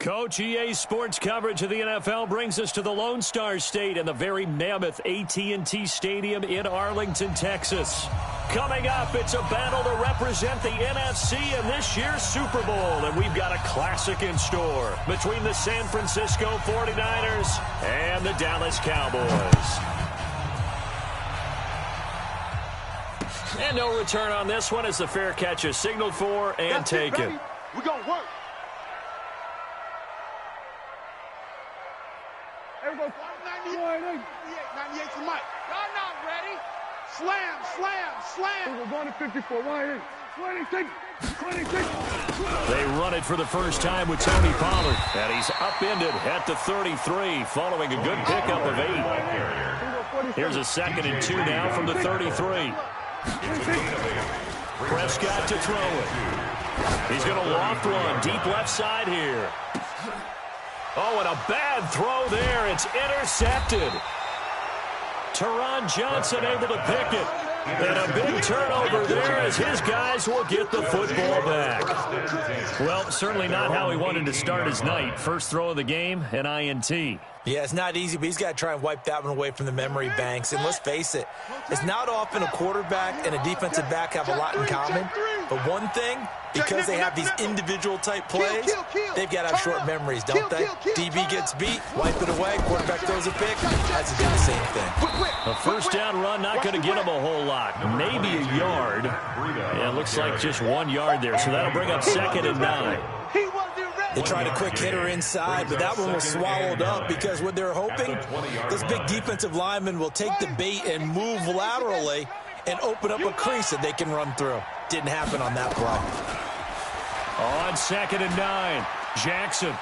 Coach, EA Sports coverage of the NFL brings us to the Lone Star State and the very mammoth AT&T Stadium in Arlington, Texas. Coming up, it's a battle to represent the NFC in this year's Super Bowl, and we've got a classic in store between the San Francisco 49ers and the Dallas Cowboys. And no return on this one as the fair catch is signaled for and taken. We're going to work. Everybody, 98 to Mike. Y'all not ready. Slam, slam, slam. We're going to 54. 188. 26. They run it for the first time with Tony Pollard. And he's upended at the 33 following a good pickup of 8. Here's a 2nd and 2 now from the 33. Prescott to throw it. He's going to loft one deep left side here. Oh, and a bad throw there. It's intercepted. Teron Johnson able to pick it. And a big turnover there as his guys will get the football back. Well, certainly not how he wanted to start his night. First throw of the game, an INT. Yeah, it's not easy, but he's got to try and wipe that one away from the memory banks. And let's face it, it's not often a quarterback and a defensive back have a lot in common. But one thing, because they have these individual type plays, they've got to have short memories, don't they? DB gets beat, wipe it away, quarterback throws a pick, has to do the same thing. A first down run, not going to get him a whole lot. Maybe a yard. Yeah, it looks like just 1 yard there, so that'll bring up 2nd and 9. They tried a quick hitter inside, but that one was swallowed up because what they're hoping, this big defensive lineman will take the bait and move laterally and open up a crease that they can run through. Didn't happen on that play. On 2nd and 9, Jackson.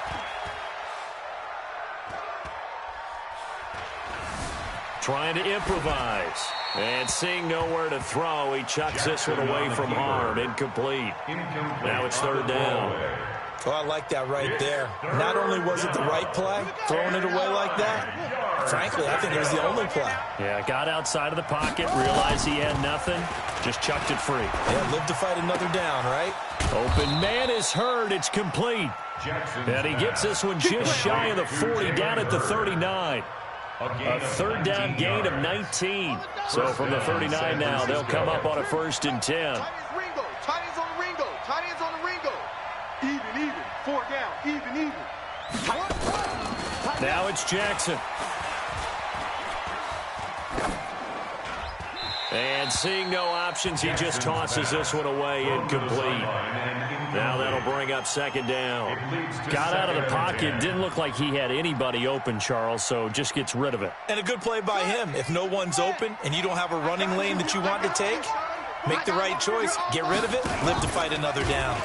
Trying to improvise. And seeing nowhere to throw, he chucks this one away from harm. Incomplete. Now it's 3rd down. Oh, I like that right there. Not only was it the right play, throwing it away like that, frankly, I think it was the only play. Yeah, got outside of the pocket, realized he had nothing, just chucked it free. Yeah, live to fight another down, right? Open man is heard. It's complete. And he gets this one just shy of the 40, down at the 39. A 3rd down gain of 19. So from the 39 now, they'll come up on a 1st and 10. Tight ends on the Ringo. Tight ends on the Ringo. Even. 4 down. Even. Now it's Jackson. And seeing no options, he just tosses this one away, incomplete. Now that'll bring up 2nd down. Got out of the pocket, didn't look like he had anybody open, Charles, so just gets rid of it. And a good play by him. If no one's open and you don't have a running lane that you want to take, make the right choice, get rid of it, live to fight another down.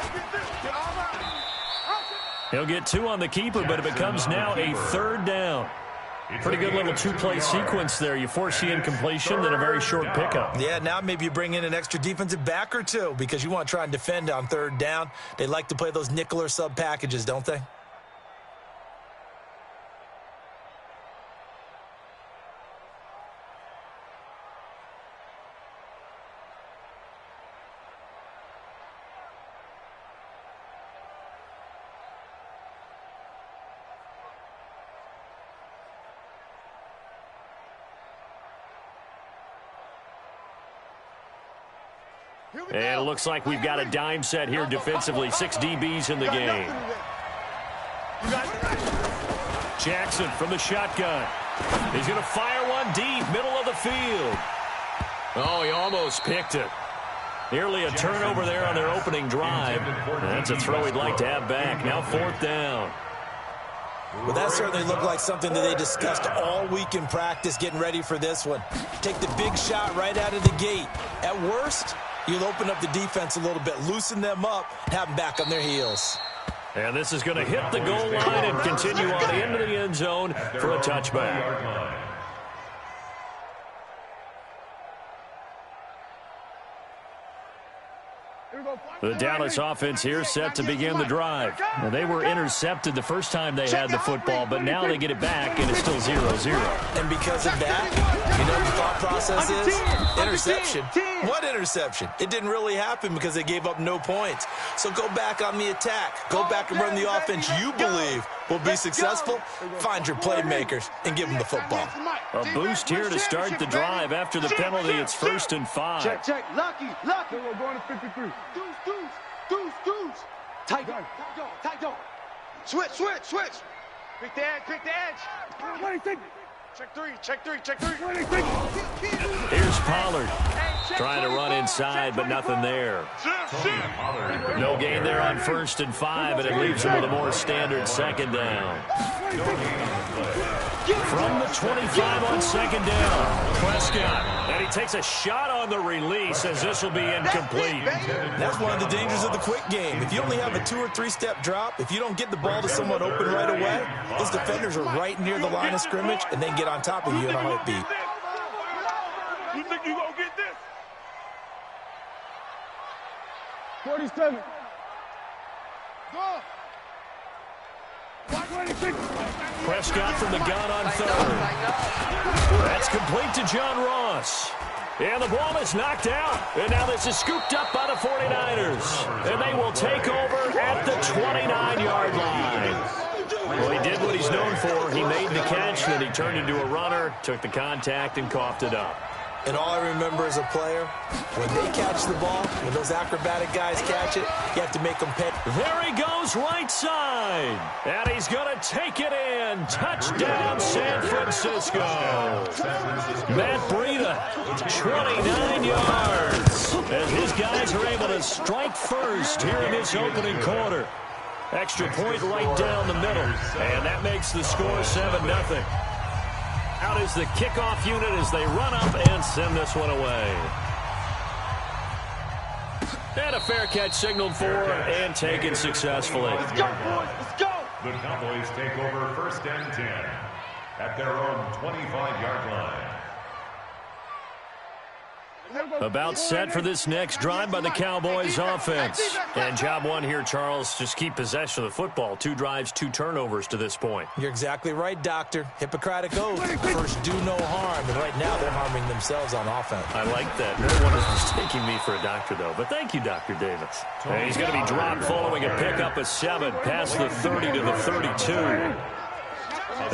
He'll get 2 on the keeper, but it becomes now a 3rd down. Pretty good little 2-play sequence there. You force the incompletion, then a very short pickup. Yeah, now maybe you bring in an extra defensive back or 2 because you want to try and defend on 3rd down. They like to play those nickel or sub packages, don't they? And it looks like we've got a dime set here defensively. 6 DBs in the game. Jackson from the shotgun. He's going to fire one deep, middle of the field. Oh, he almost picked it. Nearly a turnover there on their opening drive. That's a throw he'd like to have back. Now 4th down. Well, that certainly looked like something that they discussed all week in practice getting ready for this one. Take the big shot right out of the gate. At worst, you'll open up the defense a little bit, loosen them up, and have them back on their heels. And this is going to hit the goal line and continue on into the end zone for a touchback. Here we go, The Dallas offense here set to begin the drive. Now, they were intercepted the first time they had the football, but now they get it back, and it's still 0-0. And because of that, you know what the thought process is? Interception. What interception? It didn't really happen because they gave up no points. So go back on the attack. Go back and run the offense you believe will be successful. Find your playmakers and give them the football. A boost here to start the drive after the penalty. It's 1st and 5. Check. Lucky. We're going to 53. Deuce. Tight dog. Switch. Pick the edge. Check three. Here's Pollard. Trying to run inside, but nothing there. No gain there on 1st and 5, and it leaves him with a more standard 2nd down. From the 25 on 2nd down, Prescott. And he takes a shot on the release as this will be incomplete. That's one of the dangers of the quick game. If you only have a 2- or 3-step drop, if you don't get the ball to someone open right away, those defenders are right near the line of scrimmage, and they can get on top of you in a heartbeat. You think you gonna get this? 47. Go. Prescott from the gun on 3rd. That's complete to John Ross. And the ball is knocked out. And now this is scooped up by the 49ers. And they will take over at the 29-yard line. Well, he did what he's known for. He made the catch, then he turned into a runner, took the contact, and coughed it up. And all I remember as a player, when they catch the ball, when those acrobatic guys catch it, you have to make them pay. There he goes right side. And he's going to take it in. Touchdown, San Francisco. Matt Breida, 29 yards. As his guys are able to strike first here in this opening quarter. Extra point right down the middle. And that makes the score 7-0. Out is the kickoff unit as they run up and send this one away. And a fair catch signaled for and taken successfully. Let's go, boys. Let's go. The Cowboys take over 1st and 10 at their own 25-yard line. About set for this next drive by the Cowboys offense. And job one here, Charles, just keep possession of the football. 2 drives, 2 turnovers to this point. You're exactly right, Doctor. Hippocratic oath. First, do no harm. And right now, they're harming themselves on offense. I like that. No one is mistaking me for a doctor, though. But thank you, Dr. Davis. And he's going to be dropped following a pickup of 7 past the 30 to the 32.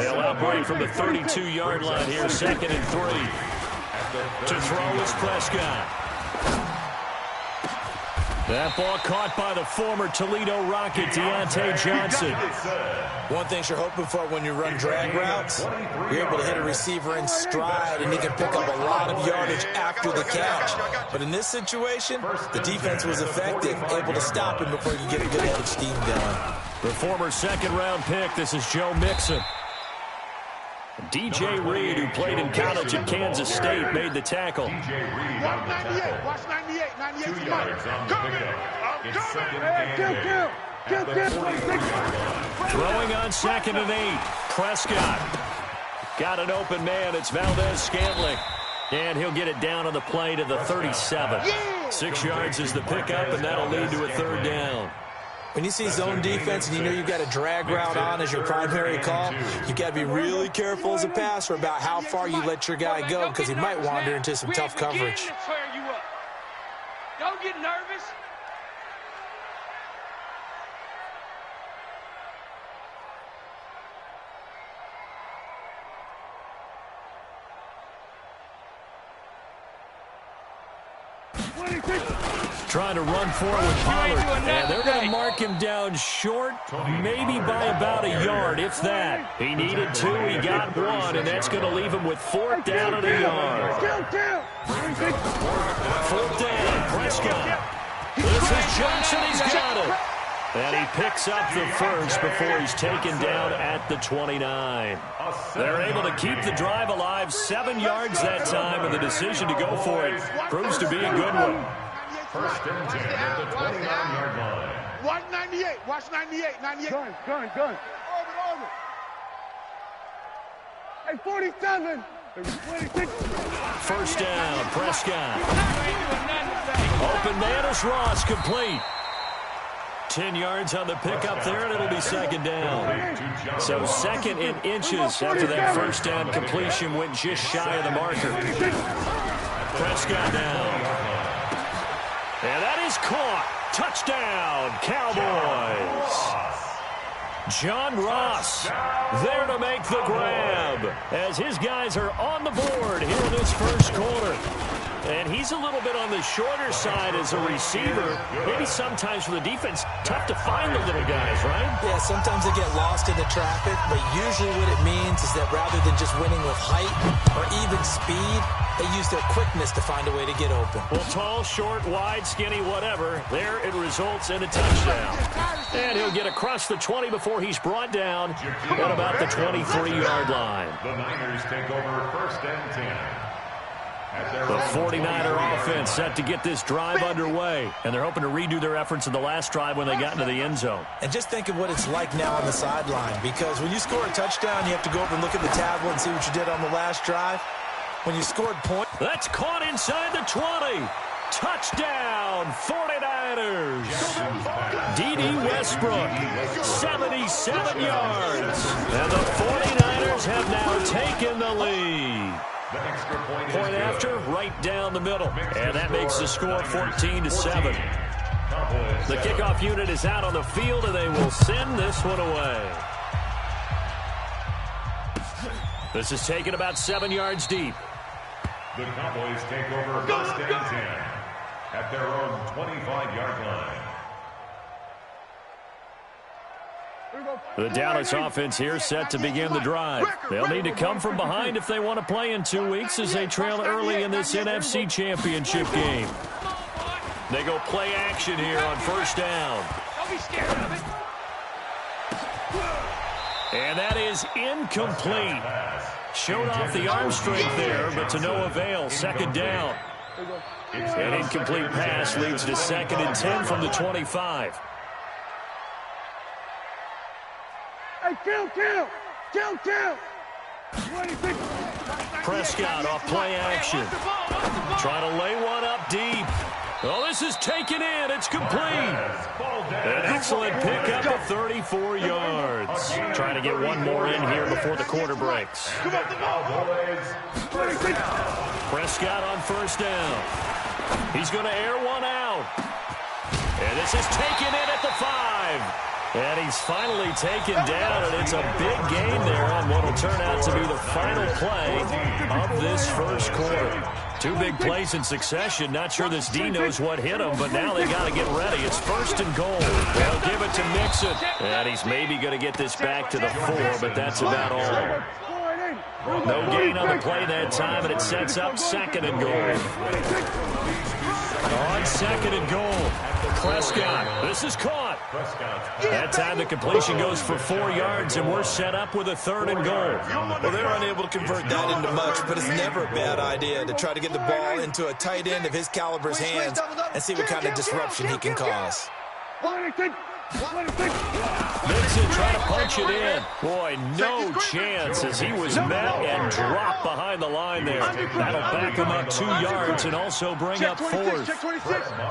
They'll operate from the 32-yard line here, 2nd and 3. To throw is Prescott. That ball caught by the former Toledo Rocket, Deontay Johnson. One thing you're hoping for when you run drag routes, you're able to hit a receiver in stride, and he can pick up a lot of yardage after the catch. But in this situation, the defense was effective, able to stop him before you get a good head of steam going. The former 2nd-round pick, this is Joe Mixon. DJ Reed, who played in college at Kansas State, made the tackle. DJ Reed on the tackle. Watch 98. 2 yards on the pickup. It's 2nd and 8. Throwing on 2nd and 8. Prescott. Got an open man. It's Valdez-Scantling. And he'll get it down on the play to the 37. 6 yards is the pickup, and that'll lead to a 3rd down. When you see zone defense and you know you've got a drag route on as your primary call, you've got to be really careful as a passer about how far you let your guy go because he might wander into some tough coverage. Don't get nervous. Trying to run forward with Pollard. And they're going to mark him down short, maybe by about a yard, if that. He needed 2, he got 1, and that's going to leave him with 4th down and a yard. 4th down, Prescott. This is Johnson, he's got it. And he picks up the first before he's taken down at the 29. They're able to keep the drive alive, 7 yards that time, and the decision to go for it proves to be a good one. 1st and 10 at the 29-yard line. Watch 98. Watch 98. 98. Gun. Orbit. Hey, 47. First down, Prescott. Open man is Ross, complete. 10 yards on the pickup there, and it'll be second down. So second in inches after that first down completion went just shy of the marker. Prescott down. And that is caught. Touchdown, Cowboys. John Ross there to make the grab as his guys are on the board here in this first quarter. And he's a little bit on the shorter side as a receiver. Maybe sometimes for the defense, tough to find the little guys, right? Yeah, sometimes they get lost in the traffic, but usually what it means is that rather than just winning with height or even speed, they use their quickness to find a way to get open. Well, tall, short, wide, skinny, whatever, there it results in a touchdown. And he'll get across the 20 before he's brought down at about the 23-yard line. The Niners take over first and 10. The 49er offense set to get this drive underway, and they're hoping to redo their efforts in the last drive when they got into the end zone. And just think of what it's like now on the sideline, because when you score a touchdown, you have to go over and look at the tablet and see what you did on the last drive. When you scored points, that's caught inside the 20. Touchdown, 49ers. D.D. Westbrook, 77 yards. And the 49ers have now taken the lead. Point after, right down the middle. And that makes the score 14-7. The kickoff unit is out on the field, and they will send this one away. This is taken about 7 yards deep. The Cowboys take over first and 10 at their own 25-yard line. The Dallas offense here set to begin the drive. They'll need to come from behind if they want to play in 2 weeks as they trail early in this NFC Championship game. They go play action here on first down. Don't be scared of it. And that is incomplete. Showed off the arm strength there, but to no avail. Second down. An incomplete pass leads to second and 10 from the 25. Hey, kill. Prescott off play action. Trying to lay one up deep. Oh, this is taken in. It's complete. An excellent pickup of 34 yards. Trying to get one more in here before the quarter breaks. Prescott on first down. He's going to air one out. And this is taken in at the 5. And he's finally taken down, and it's a big gain there on what will turn out to be the final play of this first quarter. 2 big plays in succession. Not sure this D knows what hit him, but now they got to get ready. It's first and goal. They'll give it to Mixon. And he's maybe going to get this back to the 4, but that's about all. No gain on the play that time, and it sets up second and goal. On second and goal, Prescott. This is caught. That time the completion goes for 4 yards, and we're set up with a third and goal. well, they're unable to convert that into much, but it's never a bad idea to try to get the ball into a tight end of his caliber's hands and see what kind of disruption he can cause. Mixon trying to punch it in. Boy, no chance as he was met and dropped behind the line there. That'll back him up 2 yards and also bring up 4th.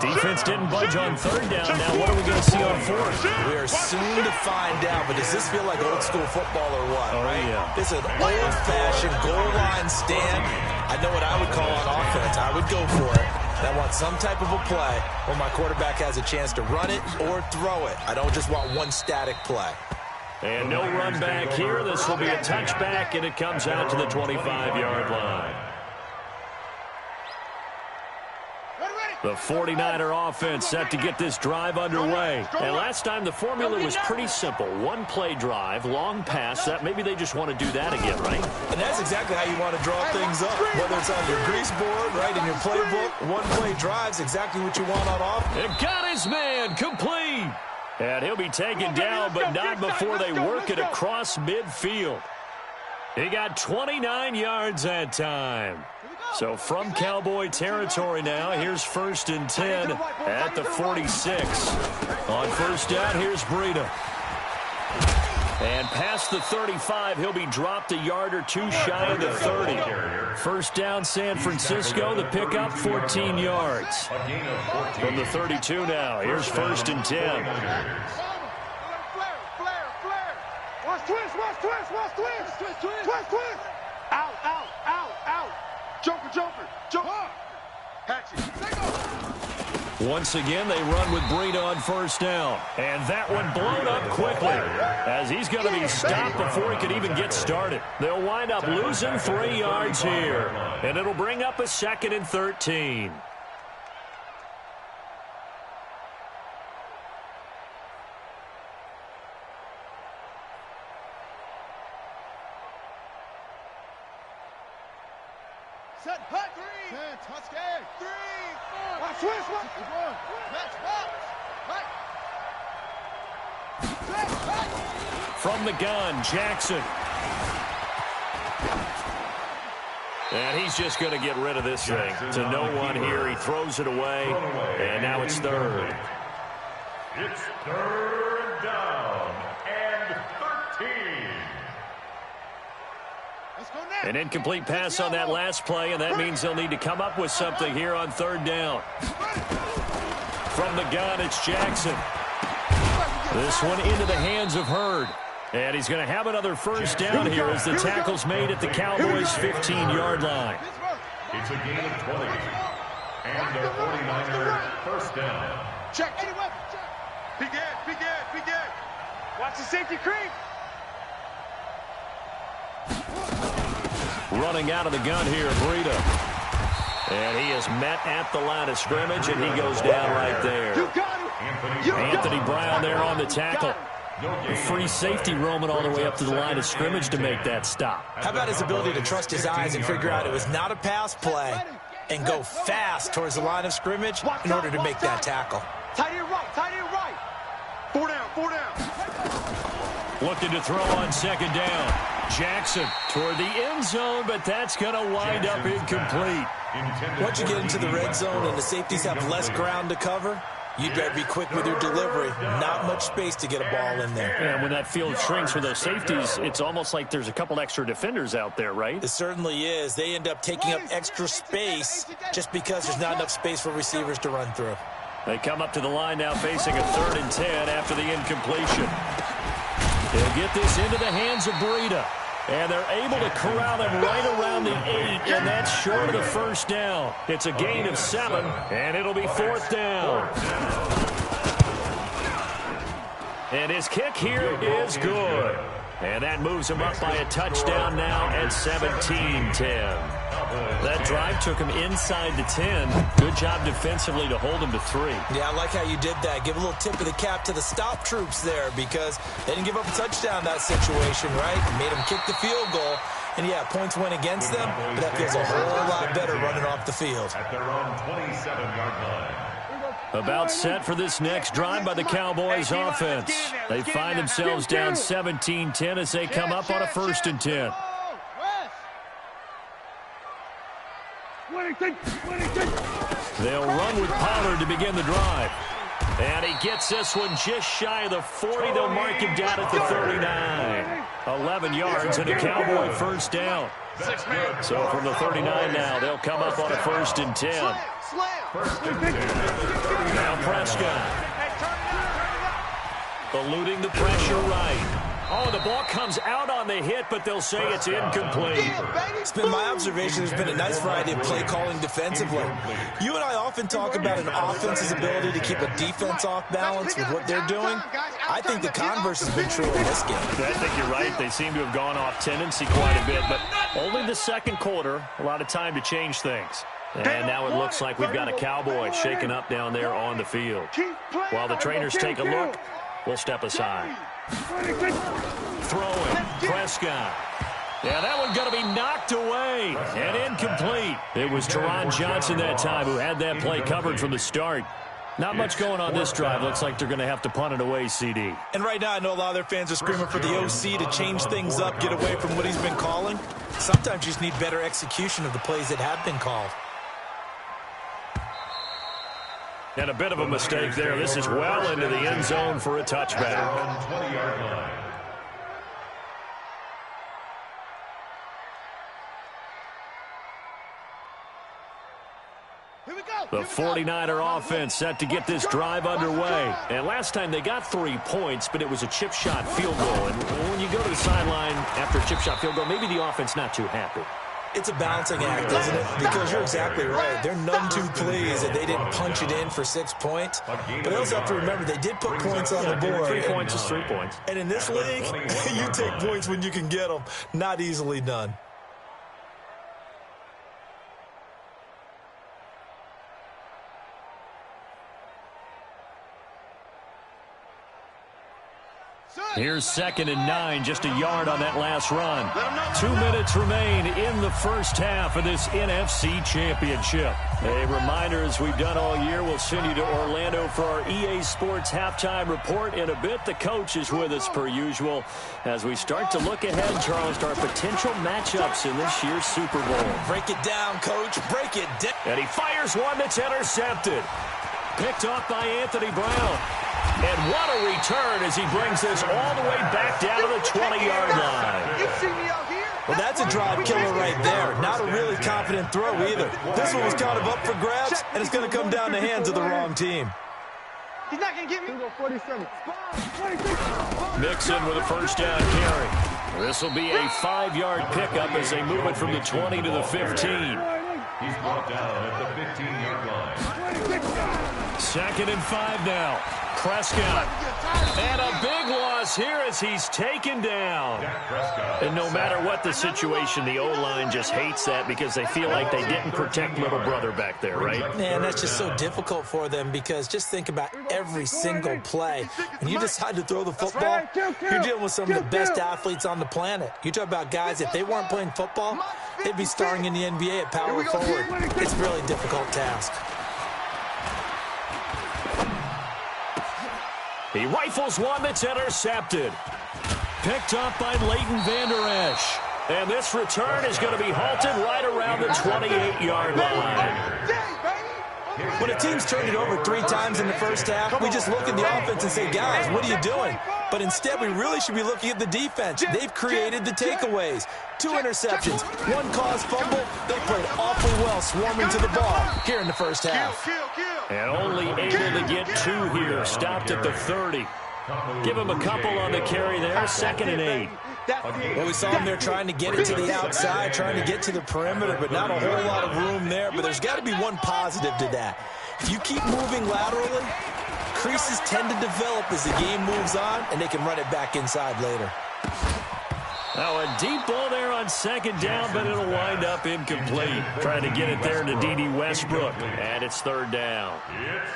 Defense didn't budge on third down. Now what are we going to see on 4th? We are soon to find out, but does this feel like old school football or what? Oh, right? yeah. This is an old-fashioned goal line stand. I know what I would call on offense. I would go for it. I want some type of a play where my quarterback has a chance to run it or throw it. I don't just want one static play. And no run back here. This will be a touchback, and it comes out to the 25-yard line. The 49er offense set to get this drive underway. And last time the formula was pretty simple. 1 play drive, long pass. That maybe they just want to do that again, right? And that's exactly how you want to draw things up. Whether it's on your grease board, right, in your playbook, 1 play drive's exactly what you want on offense. It got his man complete. And he'll be taken down, but not before they work it across midfield. He got 29 yards that time. So from Cowboy territory now, here's first and 10 at the 46. On first down, here's Breida. And past the 35, he'll be dropped a yard or two shy of the 30. First down, San Francisco. The pickup, 14 yards. From the 32 now, here's 1st and 10. Watch twist, watch twist, watch twist. Twist, twist. Out, out, out, out. Joker, joker, joker. Hatchet. Once again, they run with Breida on 1st down. And that one blown up quickly as he's going to be stopped before he could even get started. They'll wind up losing 3 yards here. And it'll bring up a 2nd and 13. Set, hut, 3. 10, touchdown. 3, 4. Watch twist, watch. Match, box. Hut. From the gun, Jackson. And he's just going to get rid of this thing. To no one here. He throws it away. And now it's 3rd. It's 3rd down and 13. An incomplete pass on that last play, and that means they'll need to come up with something here on 3rd down. From the gun, it's Jackson. This one into the hands of Hurd. And he's going to have another 1st down here as the tackle's made at the Cowboys' 15-yard line. It's a gain of 20. And the 49er 1st down. Check. Begin. Watch the safety creep. Running out of the gun here, Breida. And he is met at the line of scrimmage, and he goes down right there. Anthony Brown there on the tackle. A free safety roaming all the way up to the line of scrimmage to make that stop. How about his ability to trust his eyes and figure out it was not a pass play and go fast towards the line of scrimmage in order to make that tackle. Tight end right. 4 down. Looking to throw on 2nd down. Jackson toward the end zone, but that's going to wind up incomplete. Once you get into the red zone and the safeties have less ground to cover, you better be quick with your delivery. Not much space to get a ball in there. And when that field shrinks for those safeties, it's almost like there's a couple extra defenders out there, right? It certainly is. They end up taking up extra space just because there's not enough space for receivers to run through. They come up to the line now facing a 3rd and 10 after the incompletion. They'll get this into the hands of Breida. And they're able to corral him right around the 8, and that's short of the 1st down. It's a gain of 7, and it'll be 4th down. And his kick here is good. And that moves him up by a touchdown now at 17-10. That drive took him inside the 10. Good job defensively to hold him to 3. Yeah, I like how you did that. Give a little tip of the cap to the stop troops there because they didn't give up a touchdown in that situation, right? Made them kick the field goal. And, yeah, points went against them, but that feels a whole lot better running off the field. At their own 27-yard line. About set for this next drive by the Cowboys offense. They find themselves down 17-10 as they come up on a 1st and 10. They'll run with Pollard to begin the drive. And he gets this one just shy of the 40. They'll mark him down at the 39. 11 yards and a Cowboy 1st down. So from the 39 now, they'll come up on a 1st and 10. Now Prescott. Eluding the pressure right. Oh, the ball comes out on the hit, but they'll say it's incomplete. It's been my observation there's been a nice variety of play calling defensively. You and I often talk about an offense's ability to keep a defense off balance with what they're doing. I think the converse has been true in this game. I think you're right. They seem to have gone off tendency quite a bit, but only the 2nd quarter, a lot of time to change things. And now it looks like we've got a Cowboy shaken up down there on the field. While the trainers take a look, we'll step aside. Throwing, Prescott. Yeah, that one going to be knocked away and incomplete. It was Teron Johnson that time who had that play covered from the start. Not much going on this drive. Looks like they're going to have to punt it away, CD. And right now, I know a lot of their fans are screaming for the OC to change things up, get away from what he's been calling. Sometimes you just need better execution of the plays that have been called. And a bit of a mistake there. This is well into the end zone for a touchback. The 49er offense set to get this drive underway. And last time they got 3 points, but it was a chip shot field goal. And when you go to the sideline after a chip shot field goal, maybe the offense not too happy. It's a balancing act, isn't it? Because you're exactly right. They're none too pleased that they didn't punch it in for 6 points. But they also have to remember they did put points on the board. 3 points is 3 points. And in this league, you take points when you can get them. Not easily done. Here's 2nd and 9, just a yard on that last run. 2 minutes remain in the first half of this NFC Championship. A reminder, as we've done all year, we'll send you to Orlando for our EA Sports halftime report in a bit. The coach is with us per usual as we start to look ahead, Charles, to our potential matchups in this year's Super Bowl. Break it down, Coach. Break it down. And he fires one that's intercepted. Picked off by Anthony Brown. And what a return as he brings this all the way back down to the 20-yard line. Well, that's a drive killer right there. Not a really confident throw either. This one was kind of up for grabs, and it's going to come down the hands of the wrong team. He's not going to get me. 47. Mixon with a first down carry. This will be a 5-yard pickup as they move it from the 20 to the 15. He's brought down at the 15-yard line. 2nd and 5 now. Prescott. And a big loss here as he's taken down. And no matter what the situation, the O-line just hates that because they feel like they didn't protect little brother back there, right? Man, that's just so difficult for them because just think about every single play. When you decide to throw the football, you're dealing with some of the best athletes on the planet. You talk about guys, if they weren't playing football, they'd be starring in the NBA at power forward. It's a really difficult task. He rifles one that's intercepted. Picked up by Leighton Vander Esch. And this return is going to be halted right around the 28-yard line. When a team's turned it over 3 times in the first half, we just look at the offense and say, guys, what are you doing? But instead, we really should be looking at the defense. They've created the takeaways. 2 interceptions, 1 caused fumble. They played awfully well swarming to the ball here in the first half. And only able to get 2 here. Stopped at the 30. Give him a couple on the carry there. 2nd and 8. Well, we saw him there trying to get it to the outside, trying to get to the perimeter, but not a whole lot of room there. But there's got to be one positive to that. If you keep moving laterally, creases tend to develop as the game moves on, and they can run it back inside later. Now a deep ball there on 2nd down, but it'll wind up incomplete. Trying to get it there to D.D. Westbrook, and it's 3rd down.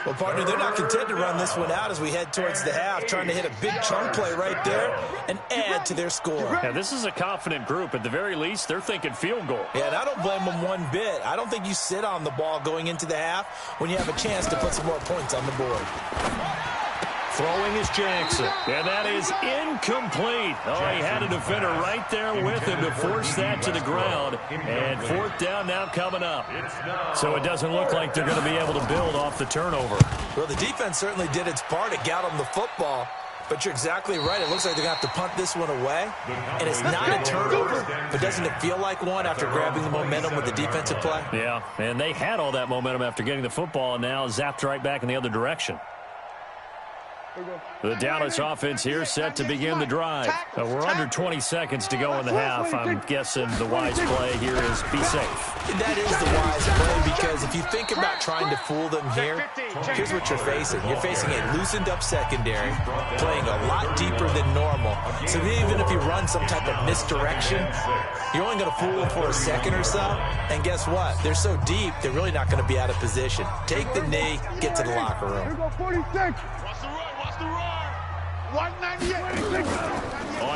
Well, partner, they're not content to run this one out as we head towards the half, trying to hit a big chunk play right there and add to their score. Yeah, this is a confident group. At the very least, they're thinking field goal. Yeah, and I don't blame them one bit. I don't think you sit on the ball going into the half when you have a chance to put some more points on the board. Throwing is Jackson, and that is incomplete. Oh, he had a defender right there with him to force that to the ground. And 4th down now coming up. So it doesn't look like they're going to be able to build off the turnover. Well, the defense certainly did its part. It got them the football. But you're exactly right. It looks like they're going to have to punt this one away. And it's not a turnover, but doesn't it feel like one after grabbing the momentum with the defensive play? Yeah, and they had all that momentum after getting the football and now zapped right back in the other direction. The Dallas offense here set to begin the drive. We're under 20 seconds to go in the half. I'm guessing the wise play here is be safe. That is the wise play because if you think about trying to fool them here, here's what you're facing. You're facing a loosened up secondary, playing a lot deeper than normal. So even if you run some type of misdirection, you're only going to fool them for a second or so. And guess what? They're so deep, they're really not going to be out of position. Take the knee, get to the locker room. On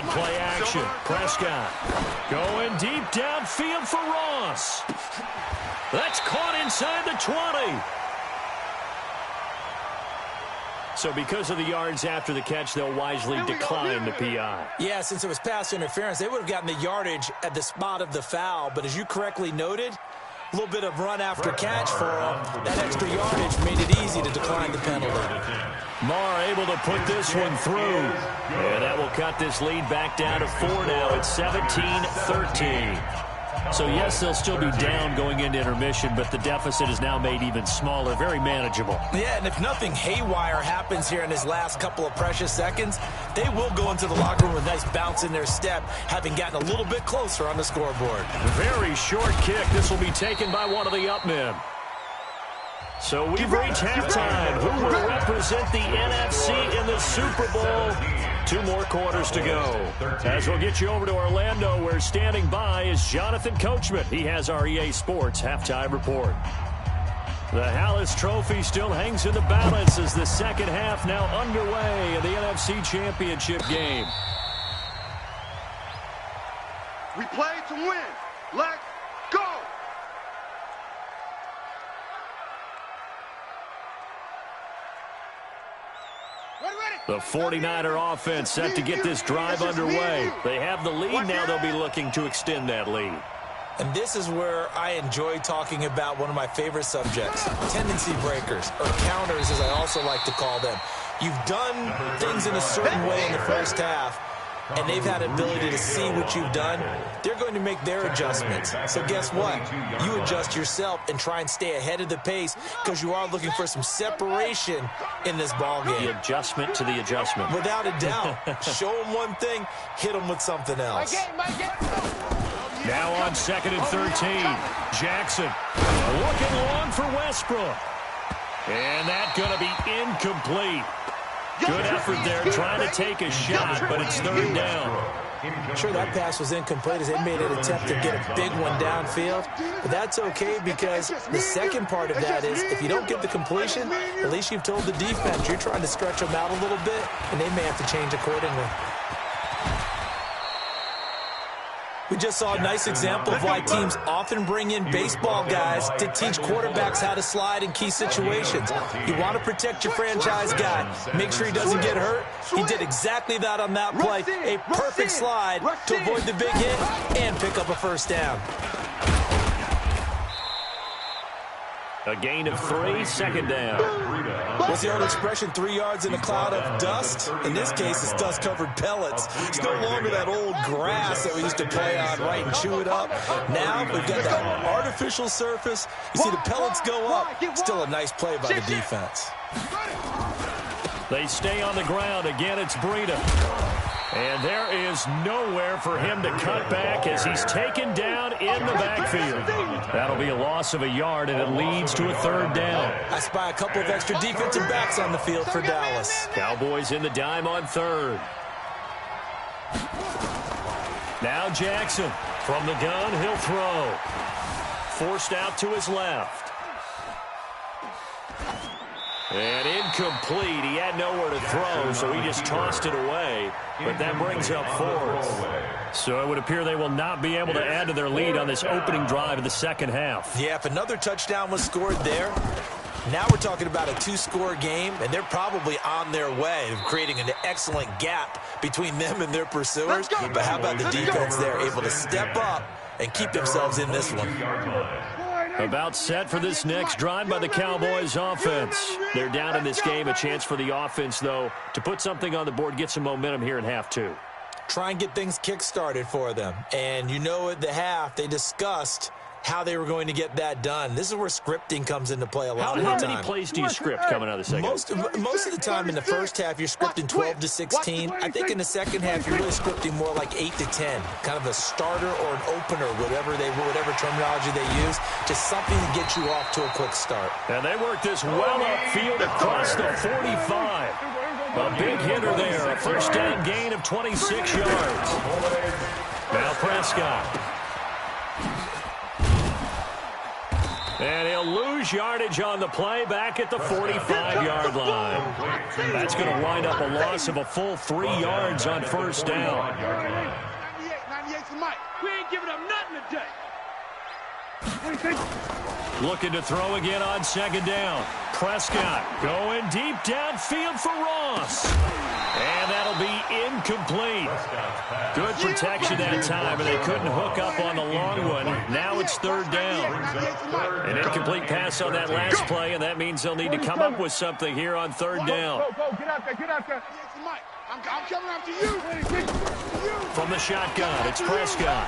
play action, Prescott going deep downfield for Ross. That's caught inside the 20. So because of the yards after the catch, they'll wisely decline the PI. Yeah, since it was pass interference, they would have gotten the yardage at the spot of the foul. But as you correctly noted, a little bit of run after catch for them. That extra yardage made it easy to decline the penalty. Marr able to put this one through. And that will cut this lead back down to 4 now. It's 17-13. So, yes, they'll still be down going into intermission, but the deficit is now made even smaller, very manageable. Yeah, and if nothing haywire happens here in his last couple of precious seconds, they will go into the locker room with a nice bounce in their step, having gotten a little bit closer on the scoreboard. Very short kick. This will be taken by one of the up men. So we've reached halftime. Who will represent the NFC in the Super Bowl? 2 more quarters to go. As we'll get you over to Orlando, where standing by is Jonathan Coachman. He has our EA Sports halftime report. The Hallis Trophy still hangs in the balance as the second half now underway in the NFC Championship game. We play to win. Let's go. The 49er offense set to get this drive underway. They have the lead now. They'll be looking to extend that lead. And this is where I enjoy talking about one of my favorite subjects, tendency breakers, or counters as I also like to call them. You've done things in a certain way in the first half, and they've had the ability to see what you've done. They're going to make their adjustments. So guess what? You adjust yourself and try and stay ahead of the pace because you are looking for some separation in this ball game. The adjustment to the adjustment. Without a doubt. Show them one thing, hit them with something else. Now on 2nd and 13. Jackson looking long for Westbrook. And that's going to be incomplete. Good effort there trying to take a shot, but it's 3rd down. Sure, that pass was incomplete as they made an attempt to get a big one downfield. But that's okay because the second part of that is if you don't get the completion, at least you've told the defense you're trying to stretch them out a little bit, and they may have to change accordingly. We just saw a nice example of why teams often bring in baseball guys to teach quarterbacks how to slide in key situations. You want to protect your franchise guy. Make sure he doesn't get hurt. He did exactly that on that play. A perfect slide to avoid the big hit and pick up a first down. A gain of 3, 2nd down. What's the old expression, 3 yards in a cloud of dust? In this case, it's dust-covered pellets. It's no longer that old grass that we used to play on, right, and chew it up. Now we've got that artificial surface. You see the pellets go up. Still a nice play by the defense. They stay on the ground. Again, it's Breida. And there is nowhere for him to cut back as he's taken down in the backfield. That'll be a loss of a yard, and it leads to a 3rd down. I spy a couple of extra defensive backs on the field for Dallas. Cowboys in the dime on 3rd. Now Jackson from the gun. He'll throw. Forced out to his left. And incomplete. He had nowhere to throw, so he just tossed it away. But that brings up 4th. So it would appear they will not be able to add to their lead on this opening drive of the second half. Yeah, if another touchdown was scored there, now we're talking about a 2-score game, and they're probably on their way of creating an excellent gap between them and their pursuers. But how about the defense there, able to step up and keep themselves in this one? About set for this next drive by the Cowboys offense. They're down in this game. A chance for the offense, though, to put something on the board, get some momentum here in half 2. Try and get things kick-started for them. And you know at the half, they discussed how they were going to get that done. This is where scripting comes into play a lot of the time. How many plays do you script coming out of the second? Most of the time in the first half, you're scripting 12 to 16. I think in the second half, you're really scripting more like 8 to 10. Kind of a starter or an opener, whatever terminology they use. Just something to get you off to a quick start. And they work this well upfield across the 45. A big hitter there. A first down gain of 26 yards. Now Prescott. And he'll lose yardage on the play back at the 45-yard line. That's going to wind up a loss of a full 3 yards on first down. 98 for Mike. We ain't giving up nothing today. Looking to throw again on 2nd down. Prescott going deep downfield for Ross. And that'll be incomplete. Good protection that time, and they couldn't hook up on the long one. Now it's 3rd down. An incomplete pass on that last play, and that means they'll need to come up with something here on 3rd down. Go, get out there. I'm coming after you. From the shotgun, it's Prescott.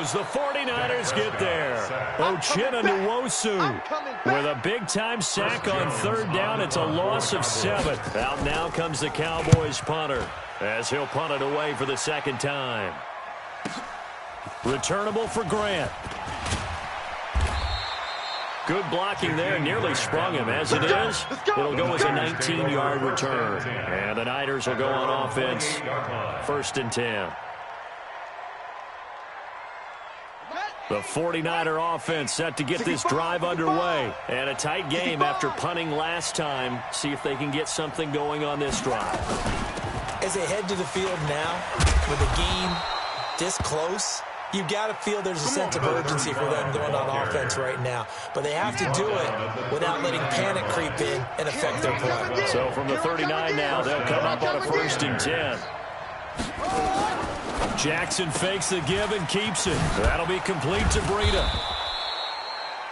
goes. The 49ers get there. Uchenna Nwosu with a big-time sack on third down. It's a loss of 7. Out now comes the Cowboys punter as he'll punt it away for the second time. Returnable for Grant. Good blocking there. Nearly sprung him. As it is, it'll go as a 19-yard return. And the Niners will go on offense. 1st and 10. The 49er offense set to get this drive underway. And a tight game after punting last time. See if they can get something going on this drive. As they head to the field now, with the game this close, you've got to feel there's a sense of urgency for them going on offense right now. But they have to do it without letting panic creep in and affect their play. So from the 39 now, they'll come up on a 1st and 10. Jackson fakes the give and keeps it. That'll be complete to Breida.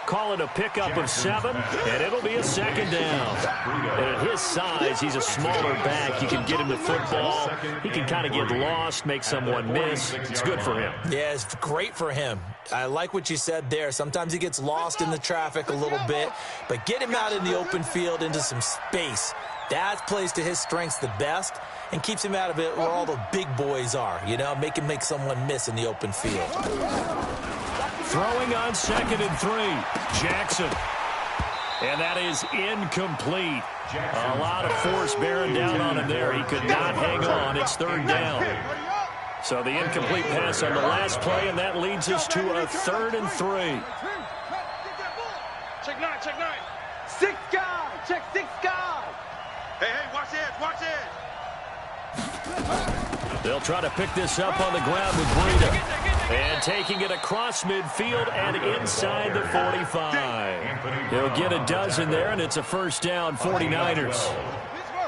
Call it a pickup of 7, and it'll be a 2nd down. And at his size, he's a smaller back. You can get him the football. He can kind of get lost, make someone miss. It's good for him. Yeah, it's great for him. I like what you said there. Sometimes he gets lost in the traffic a little bit, but get him out in the open field into some space. That plays to his strengths the best and keeps him out of it where all the big boys are, you know, make him make someone miss in the open field. Throwing on 2nd and 3. Jackson. And that is incomplete. A lot of force bearing down on him there. He could not hang on. It's 3rd down. So the incomplete pass on the last play, and that leads us to a 3rd and 3. Check 9, check 9. 6 guys, check 6 guys. Hey, watch it. They'll try to pick this up on the ground with Breida. And taking it across midfield and inside the 45. He'll get a dozen there, and it's a 1st down, 49ers.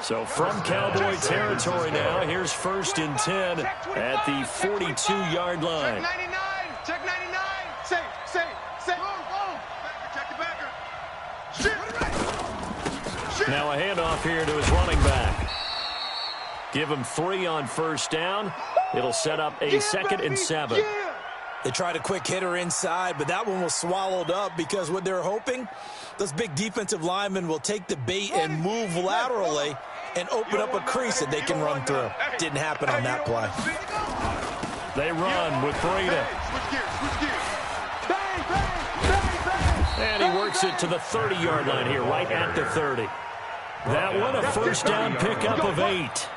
So from Cowboy territory now, here's 1st and 10 at the 42-yard line. Check 99. Safe. Go. Check the backer. Shit. Now a handoff here to his running back. Give him 3 on 1st down. It'll set up a 2nd and 7. They tried a quick hitter inside, but that one was swallowed up because what they're hoping, those big defensive linemen will take the bait and move laterally and open up a crease that they can run through. Didn't happen on that play. They run with Breida. And he works it to the 30-yard line here, right at the 30. That one, a 1st down pickup of 8.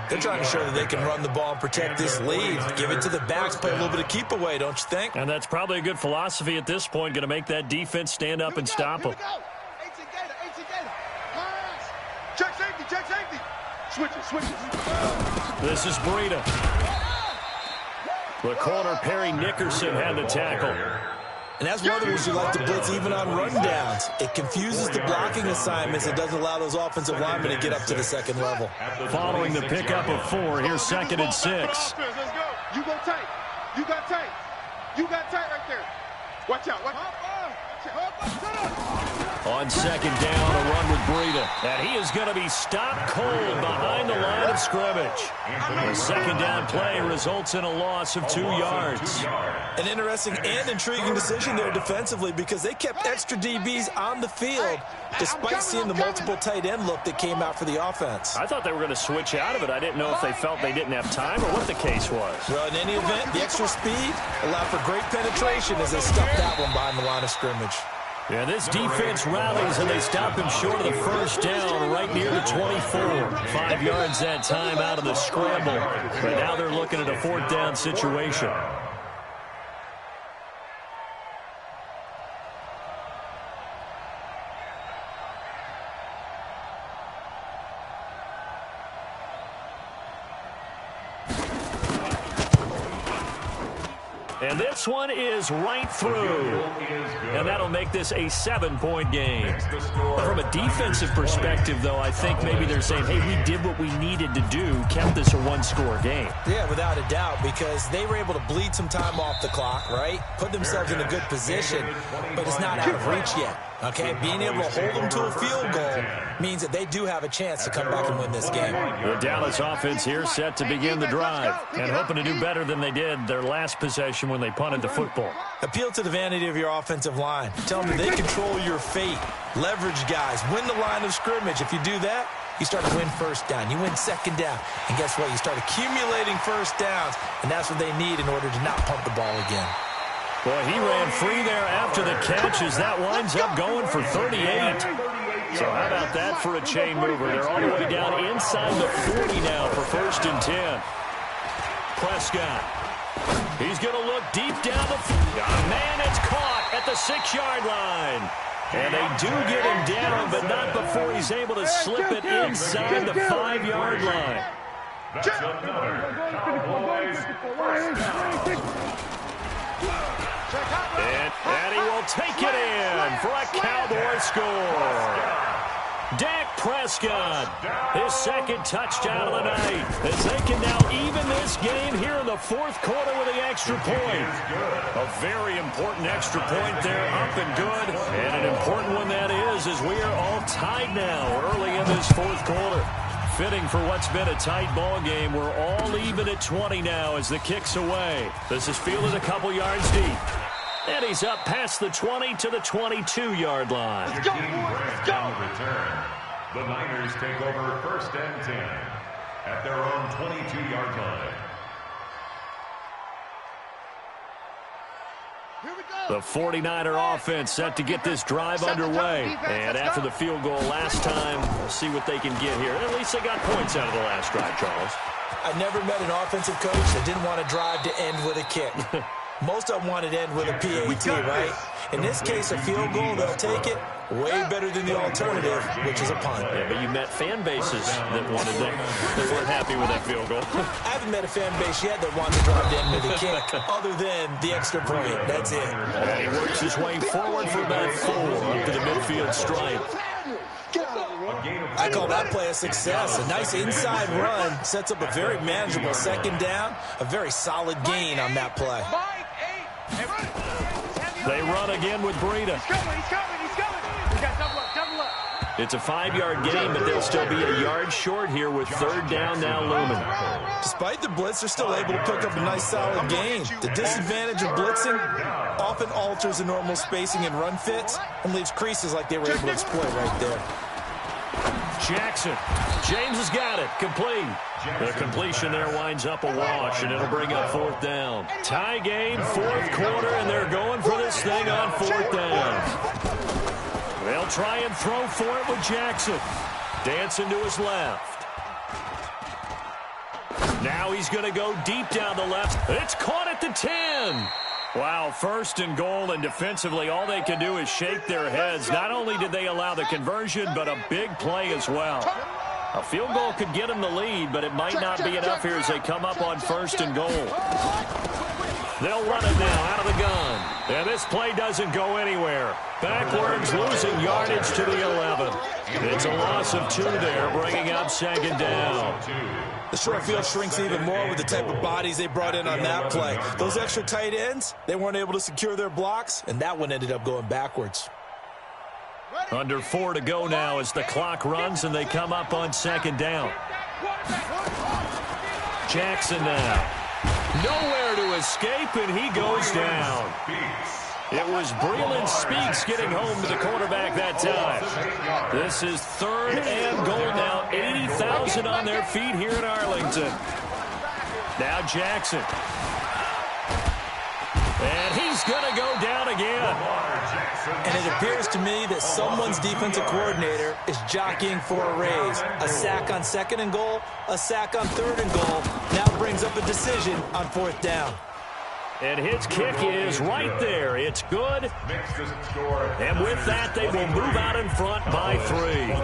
They're trying to show that they can run the ball and protect this lead. Give it to the backs, play a little bit of keep away, don't you think? And that's probably a good philosophy at this point, going to make that defense stand up and stop them. Check safety. Switches. This is Breida. The corner, Perry Nickerson, had the tackle. And that's one of the reasons you like to blitz even on rundowns. It confuses the blocking assignments. It doesn't allow those offensive linemen to get up to the 2nd level. Following the pickup of 4, here's 2nd and 6. Let's go. You go tight. You got tight right there. Watch out. On 2nd down, a run with Breida. And he is going to be stopped cold behind the line of scrimmage. The 2nd down play results in a loss of 2 yards. An interesting and intriguing decision there defensively because they kept extra DBs on the field despite seeing the multiple tight end look that came out for the offense. I thought they were going to switch out of it. I didn't know if they felt they didn't have time or what the case was. Well, in any event, the extra speed allowed for great penetration as they stuffed that one behind the line of scrimmage. Yeah, this defense rallies, and they stop him short of the 1st down right near the 24. 5 yards that time out of the scramble. But now they're looking at a 4th down situation. And this one is right through. And that'll make this a 7-point game. From a defensive perspective, though, I think maybe they're saying, hey, we did what we needed to do, kept this a 1-score game. Yeah, without a doubt, because they were able to bleed some time off the clock, right? Put themselves in a good position, but it's not out of reach yet. Okay, being able to hold them to a field goal means that they do have a chance to come back and win this game. The Dallas offense here set to begin the drive and hoping to do better than they did their last possession when they punted the football. Appeal to the vanity of your offensive line. Tell them that they control your fate. Leverage guys. Win the line of scrimmage. If you do that, you start to win first down. You win second down. And guess what? You start accumulating first downs, and that's what they need in order to not punt the ball again. Boy, he ran free there after the catch as that winds up going for 38. So how about that for a chain mover? They're all the way down inside the 40 now for 1st and 10. Prescott. He's going to look deep down the field. Man, it's caught at the 6-yard line. And they do get him down, but not before he's able to slip it inside the 5-yard line. That's another Cowboys first down. And he will take it in for a Cowboy score. Dak Prescott, his 2nd touchdown of the night, as they can now even this game here in the 4th quarter with the extra point. A very important extra point there, up and good. And an important one that is, as we are all tied now early in this 4th quarter. Fitting for what's been a tight ball game. We're all even at 20 now as the kick's away. This is fielded a couple yards deep. And he's up past the 20 to the 22-yard line. Let's go, Let's go. Return. The Niners take over 1st and 10 at their own 22-yard line. The 49er offense set to get this drive underway. And after the field goal last time, we'll see what they can get here. At least they got points out of the last drive, Charles. I never met an offensive coach that didn't want to drive to end with a kick. Most of them want it to end with a PAT, right? In this case, a field goal, they'll take it. Way better than the alternative, which is a punt. Yeah, but you met fan bases that wanted that weren't happy with that field goal. I haven't met a fan base yet that wanted to drive to end with a kick, other than the extra point. That's it. And he works his way forward for about 4 up to the midfield stripe. I call that play a success. A nice inside run sets up a very manageable 2nd down. A very solid gain on that play. They run again with Breida. He's coming. We got double up. It's a 5-yard gain, but they'll still be a yard short here with 3rd down now looming. Despite the blitz, they're still able to pick up a nice solid gain. The disadvantage of blitzing often alters the normal spacing and run fits and leaves creases like they were able to exploit right there. Jackson. James has got it. Complete. The completion there winds up a wash, and it'll bring up 4th down. Tie game, 4th quarter, and they're going for this thing on 4th down. They'll try and throw for it with Jackson. Dancing to his left. Now he's going to go deep down the left. It's caught at the 10. Wow, 1st and goal, and defensively all they can do is shake their heads. Not only did they allow the conversion, but a big play as well. A field goal could get them the lead, but it might not be enough here as they come up on 1st and goal. They'll run it now out of the gun. And this play doesn't go anywhere. Backwards, losing yardage to the 11. It's a loss of 2 there, bringing up 2nd down. The short field shrinks even more with the type of bodies they brought in on that play. Those extra tight ends, they weren't able to secure their blocks, and that one ended up going backwards. Under 4 to go now as the clock runs and they come up on 2nd down. Jackson now. Nowhere to escape, and he goes down. It was Breland Speaks getting home to the quarterback that time. This is 3rd and goal now. 80,000 on their feet here in Arlington. Now Jackson. And he's going to go down again. And it appears to me that someone's defensive coordinator is jockeying for a raise. A sack on 2nd and goal, a sack on 3rd and goal, now brings up a decision on 4th down. And his kick is right there. It's good. And with that, they will move out in front by 3.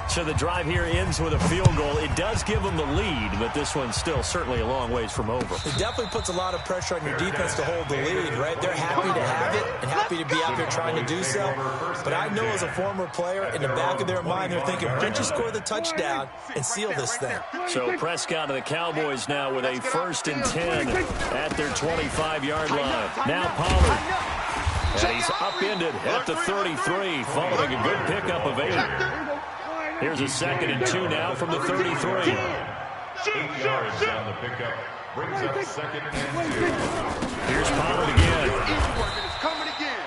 So the drive here ends with a field goal. It does give them the lead, but this one's still certainly a long ways from over. It definitely puts a lot of pressure on your defense to hold the lead, right? They're happy to have it and happy to be out there trying to do so. But I know as a former player, in the back of their mind, they're thinking, why don't you score the touchdown and seal this thing? So Prescott of the Cowboys now with a 1st and 10 at their 25-yard line. Now Pollard. And he's upended at the 33, following a good pickup of 8. Here's a 2nd and 2 now from the 33. 8 yards on the pickup. Brings up 2nd and 2. Here's Pollard again. It's coming again.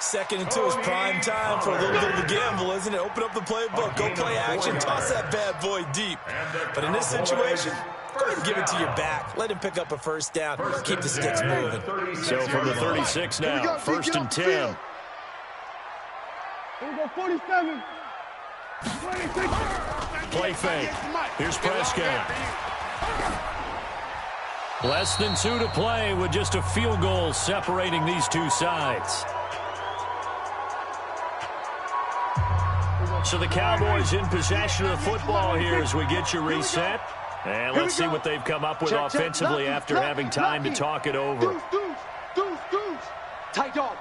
2nd and 2 is prime time for a little bit of a gamble, isn't it? Open up the playbook, go play action, toss that bad boy deep. But in this situation, go ahead and give it to your back. Let him pick up a 1st down. Keep the sticks moving. So from the 36 now, 1st and 10. Here we go, 47. 26. Play fake. Here's Prescott. Less than 2 to play with just a field goal separating these two sides. So the Cowboys in possession of the football here as we get you reset. And let's see what they've come up with offensively after having time to talk it over. Tight dog.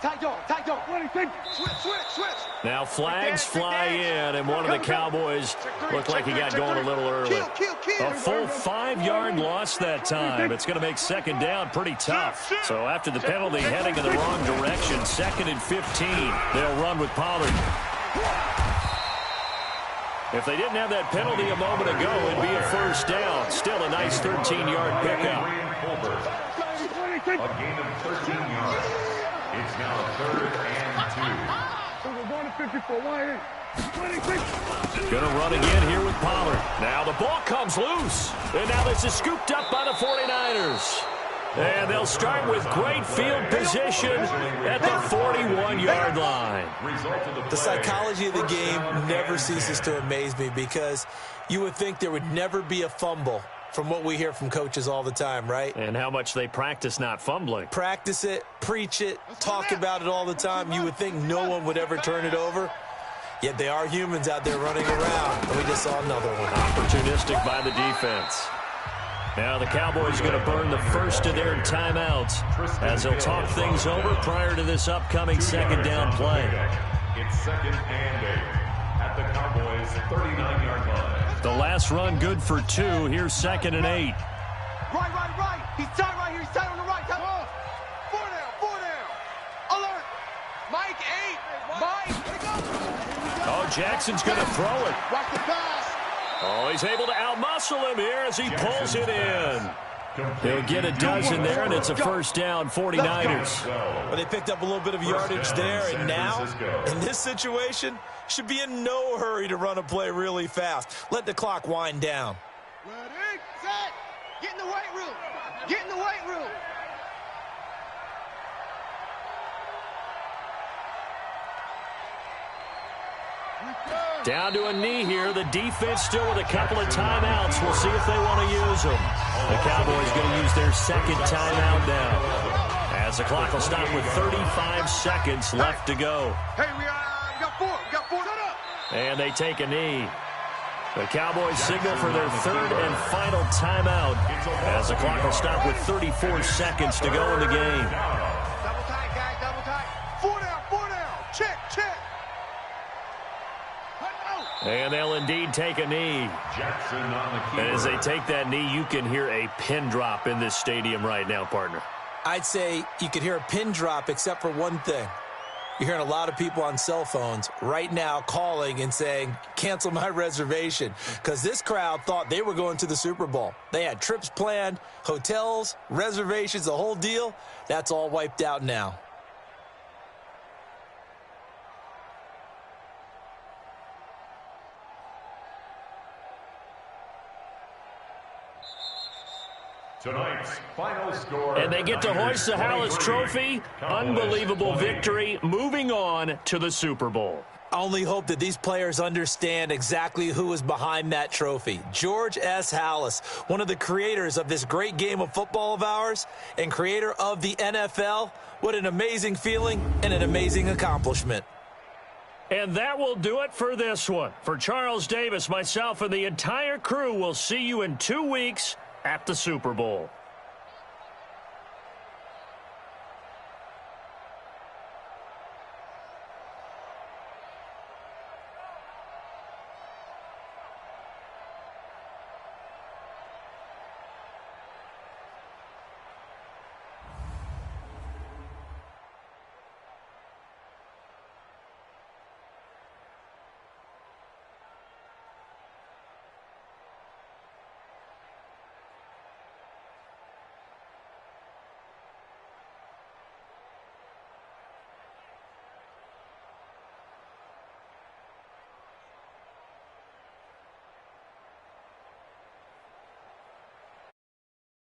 Switch. Now flags fly in, and one of the Cowboys looked like he got going a little early. A full 5-yard loss that time. It's going to make 2nd down pretty tough. So after the penalty heading in the wrong direction, 2nd and 15. They'll run with Pollard. If they didn't have that penalty a moment ago, it'd be a 1st down. Still a nice 13-yard pickup. A gain of 13 yards. It's now 3rd and 2. Going to run again here with Pollard. Now the ball comes loose. And now this is scooped up by the 49ers. And they'll start with great field position at the 41-yard line. The psychology of the game never ceases to amaze me because you would think there would never be a fumble from what we hear from coaches all the time, right? And how much they practice not fumbling. Practice it, preach it, talk about it all the time. You would think no one would ever turn it over. Yet they are humans out there running around. And we just saw another one. Opportunistic by the defense. Now the Cowboys are going to burn the first of their timeouts as they'll talk things over prior to this upcoming 2nd down play. It's 2nd and 8 at the Cowboys' 39-yard line. The last run good for 2. Here's 2nd and 8. Right. He's tight right here. He's tight on the right. 4 down. Alert. Mike 8. Mike. Oh, Jackson's going to throw it. Watch the pass. Oh, he's able to outmuscle him here as he pulls it in. He'll get a dozen there, and it's a 1st down, 49ers. Well, they picked up a little bit of yardage there, and now, in this situation, should be in no hurry to run a play really fast. Let the clock wind down. Ready, set. Get in the weight room. Down to a knee here. The defense still with a couple of timeouts. We'll see if they want to use them. The Cowboys going to use their 2nd timeout now, as the clock will stop with 35 seconds left to go. Hey, we got 4. Shut up. And they take a knee. The Cowboys signal for their 3rd and final timeout, as the clock will stop with 34 seconds to go in the game. Double tight, guys. Double tight. 4 down. Check. And they'll indeed take a knee. Jackson on the key. And as they take that knee, you can hear a pin drop in this stadium right now, partner. I'd say you could hear a pin drop except for one thing. You're hearing a lot of people on cell phones right now calling and saying, cancel my reservation, because this crowd thought they were going to the Super Bowl. They had trips planned, hotels, reservations, the whole deal. That's all wiped out now. Tonight's final score. And they get to hoist the Hallis Trophy. Unbelievable victory. Moving on to the Super Bowl. I only hope that these players understand exactly who is behind that trophy. George S. Hallis, one of the creators of this great game of football of ours and creator of the NFL. What an amazing feeling and an amazing accomplishment. And that will do it for this one. For Charles Davis, myself, and the entire crew, we'll see you in 2 weeks at the Super Bowl.